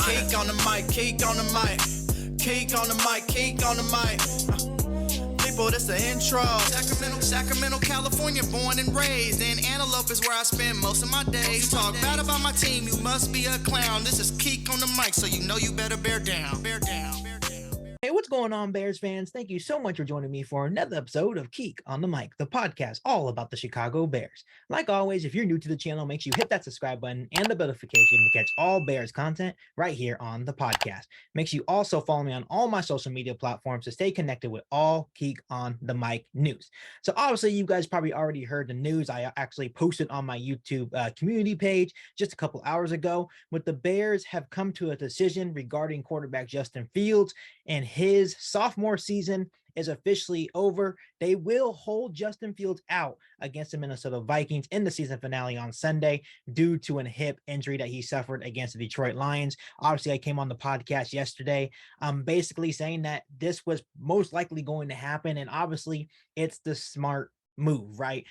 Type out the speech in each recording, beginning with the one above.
Keek on the mic, Keek on the mic, Keek on the mic, Keek on the mic. People, this the intro. Sacramento, California, born and raised. In Antelope is where I spend most of my days. Talk bad about my team, you must be a clown. This is Keek on the mic, so you know you better bear down. Bear down. Hey, what's going on, Bears fans? Thank you so much for joining me for another episode of Keek on the Mic, the podcast all about the Chicago Bears. Like always, if you're new to the channel, make sure you hit that subscribe button and the notification to catch all Bears content right here on the podcast. Make sure you also follow me on all my social media platforms to stay connected with all Keek on the Mic news. So obviously, you guys probably already heard the news. I actually posted on my YouTube community page just a couple hours ago. But the Bears have come to a decision regarding quarterback Justin Fields, and his sophomore season is officially over. They will hold Justin Fields out against the Minnesota Vikings in the season finale on Sunday due to a hip injury that he suffered against the Detroit Lions. Obviously, I came on the podcast yesterday, basically saying that this was most likely going to happen, and obviously it's the smart move, right?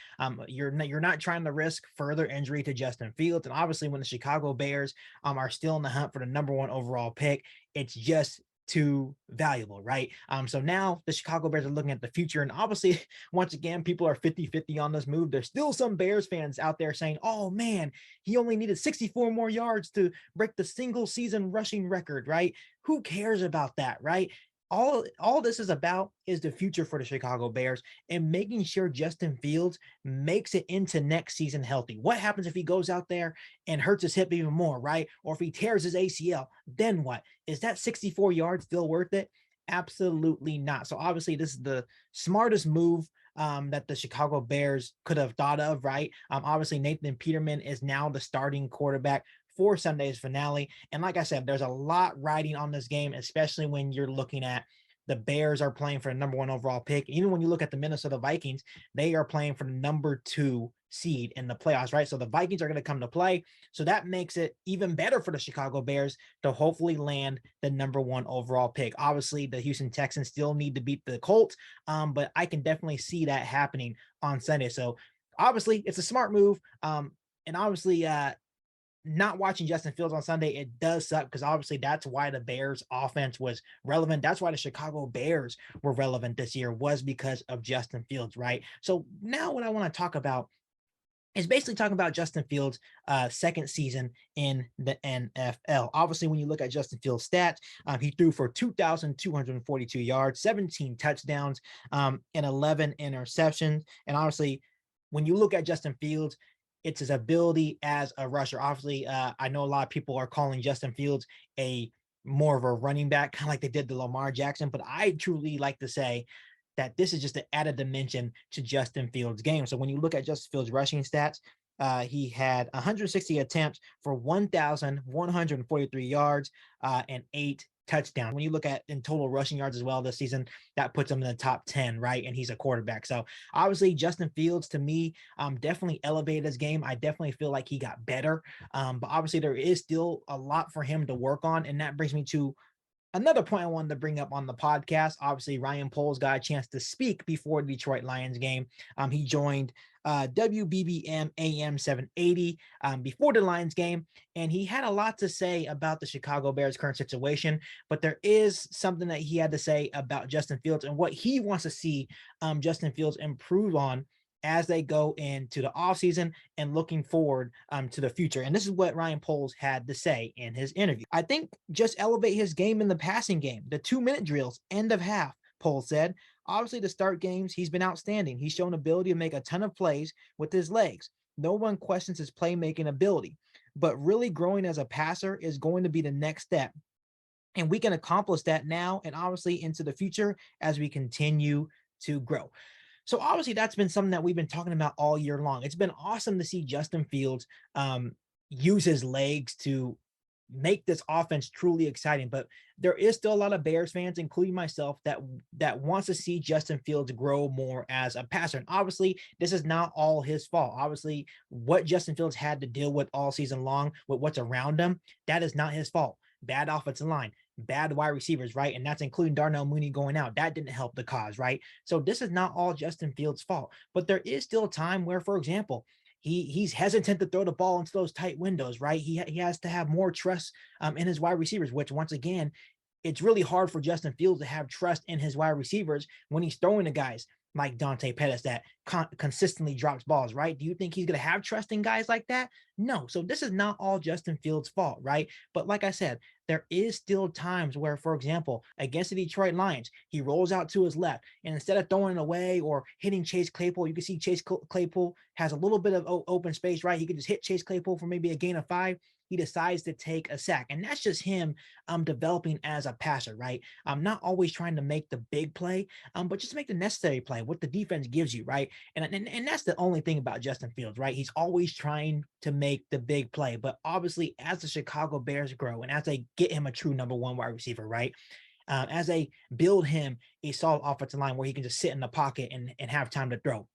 You're not trying to risk further injury to Justin Fields, and obviously when the Chicago Bears are still in the hunt for the #1 overall pick, it's just too valuable, right? So now the Chicago Bears are looking at the future, and obviously once again people are 50-50 on this move. There's still some Bears fans out there saying, oh man, he only needed 64 more yards to break the single season rushing record, right? Who cares about that, right? All this is about is the future for the Chicago Bears and making sure Justin Fields makes it into next season healthy. What happens if he goes out there and hurts his hip even more, right? Or if he tears his ACL, then what? Is that 64 yards still worth it? Absolutely not. So obviously this is the smartest move that the Chicago Bears could have thought of, right? Obviously Nathan Peterman is now the starting quarterback for Sunday's finale. And like I said, there's a lot riding on this game, especially when you're looking at the Bears are playing for the #1 overall pick. Even when you look at the Minnesota Vikings, they are playing for the #2 seed in the playoffs, right? So the Vikings are going to come to play. So that makes it even better for the Chicago Bears to hopefully land the #1 overall pick. Obviously, the Houston Texans still need to beat the Colts, but I can definitely see that happening on Sunday. So obviously, it's a smart move. And obviously, not watching Justin Fields on Sunday, it does suck because obviously that's why the Bears offense was relevant. That's why the Chicago Bears were relevant this year, was because of Justin Fields, right? So now what I want to talk about is basically talking about Justin Fields' second season in the NFL. Obviously, when you look at Justin Fields' stats, he threw for 2,242 yards, 17 touchdowns, and 11 interceptions. And obviously, when you look at Justin Fields, it's his ability as a rusher. Obviously, I know a lot of people are calling Justin Fields a more of a running back, kind of like they did to Lamar Jackson, but I truly like to say that this is just an added dimension to Justin Fields' game. So when you look at Justin Fields' rushing stats, he had 160 attempts for 1,143 yards and 8 touchdowns. When you look at in total rushing yards as well this season, that puts him in the top 10, right? And he's a quarterback. So obviously Justin Fields, to me, definitely elevated his game. I definitely feel like he got better. But obviously there is still a lot for him to work on. And that brings me to another point I wanted to bring up on the podcast. Obviously, Ryan Poles got a chance to speak before the Detroit Lions game. He joined WBBM AM 780 before the Lions game, and he had a lot to say about the Chicago Bears' current situation. But there is something that he had to say about Justin Fields and what he wants to see Justin Fields improve on as they go into the offseason and looking forward to the future. And this is what Ryan Poles had to say in his interview. I think just elevate his game in the passing game, the 2-minute drills, end of half, Poles said. Obviously, to start games, he's been outstanding. He's shown ability to make a ton of plays with his legs. No one questions his playmaking ability, but really growing as a passer is going to be the next step. And we can accomplish that now and obviously into the future as we continue to grow. So obviously that's been something that we've been talking about all year long. It's been awesome to see Justin Fields use his legs to make this offense truly exciting. But there is still a lot of Bears fans, including myself, that wants to see Justin Fields grow more as a passer. And obviously, this is not all his fault. Obviously, what Justin Fields had to deal with all season long with what's around him, that is not his fault. Bad offensive line, bad wide receivers, right? And that's including Darnell Mooney going out. That didn't help the cause, right? So this is not all Justin Fields' fault. But there is still a time where, for example, he's hesitant to throw the ball into those tight windows, right? He has to have more trust in his wide receivers, which once again, it's really hard for Justin Fields to have trust in his wide receivers when he's throwing to guys like Dante Pettis that consistently drops balls, right? Do you think he's going to have trust in guys like that? No. So this is not all Justin Fields' fault, right? But like I said, there is still times where, for example, against the Detroit Lions, he rolls out to his left, and instead of throwing it away or hitting Chase Claypool, you can see Chase Claypool has a little bit of open space, right? He could just hit Chase Claypool for maybe a gain of 5. He decides to take a sack. And that's just him developing as a passer, right? Not always trying to make the big play, but just make the necessary play, what the defense gives you, right? And that's the only thing about Justin Fields, right? He's always trying to make the big play. But obviously, as the Chicago Bears grow and as they get him a true number 1 wide receiver, right? As they build him a solid offensive line where he can just sit in the pocket and have time to throw,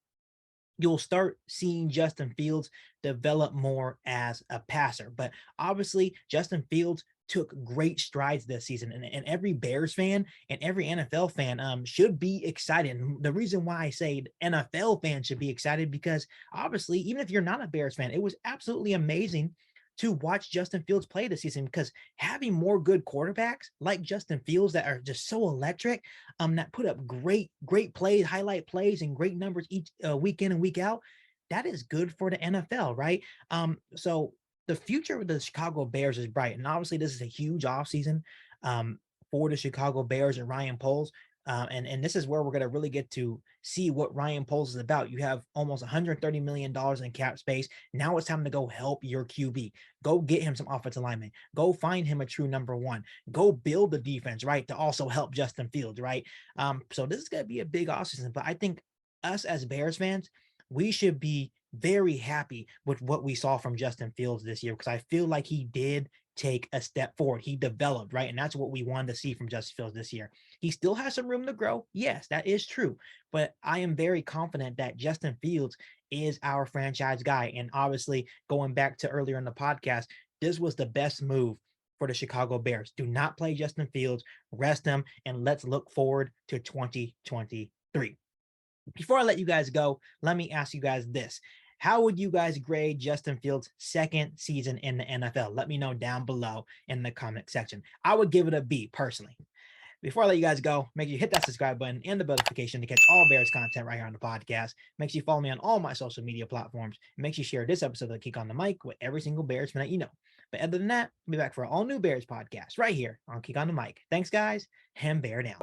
you'll start seeing Justin Fields develop more as a passer. But obviously, Justin Fields took great strides this season, and every Bears fan and every NFL fan should be excited. And the reason why I say NFL fans should be excited, because obviously, even if you're not a Bears fan, it was absolutely amazing to watch Justin Fields play this season, because having more good quarterbacks like Justin Fields that are just so electric, that put up great plays, highlight plays, and great numbers each week in and week out, that is good for the NFL, right? So the future of the Chicago Bears is bright, and obviously this is a huge offseason for the Chicago Bears and Ryan Poles. And this is where we're going to really get to see what Ryan Poles is about. You have almost $130 million in cap space. Now it's time to go help your QB. Go get him some offensive linemen. Go find him a true number 1. Go build the defense, right, to also help Justin Fields, right? So this is going to be a big offseason. But I think us as Bears fans, we should be very happy with what we saw from Justin Fields this year, because I feel like he did take a step forward. He developed, right? And that's what we wanted to see from Justin Fields this year. He still has some room to grow. Yes, that is true. But I am very confident that Justin Fields is our franchise guy. And obviously, going back to earlier in the podcast, this was the best move for the Chicago Bears. Do not play Justin Fields, rest him, and let's look forward to 2023. Before I let you guys go, let me ask you guys this. How would you guys grade Justin Fields' second season in the NFL? Let me know down below in the comment section. I would give it a B personally. Before I let you guys go, make sure you hit that subscribe button and the notification to catch all Bears content right here on the podcast. Make sure you follow me on all my social media platforms. And make sure you share this episode of Kick on the Mic with every single Bears fan that you know. But other than that, I'll be back for an all-new Bears podcast right here on Kick on the Mic. Thanks, guys, and bear down.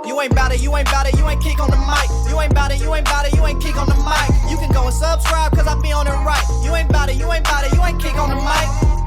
You ain't bout it, you ain't bout it, you ain't Kick on the Mic. You ain't bout it, you ain't bout it, you ain't Kick on the Mic. You can go and subscribe, cause I be on it right. You ain't bout it, you ain't bout it, you ain't Kick on the Mic.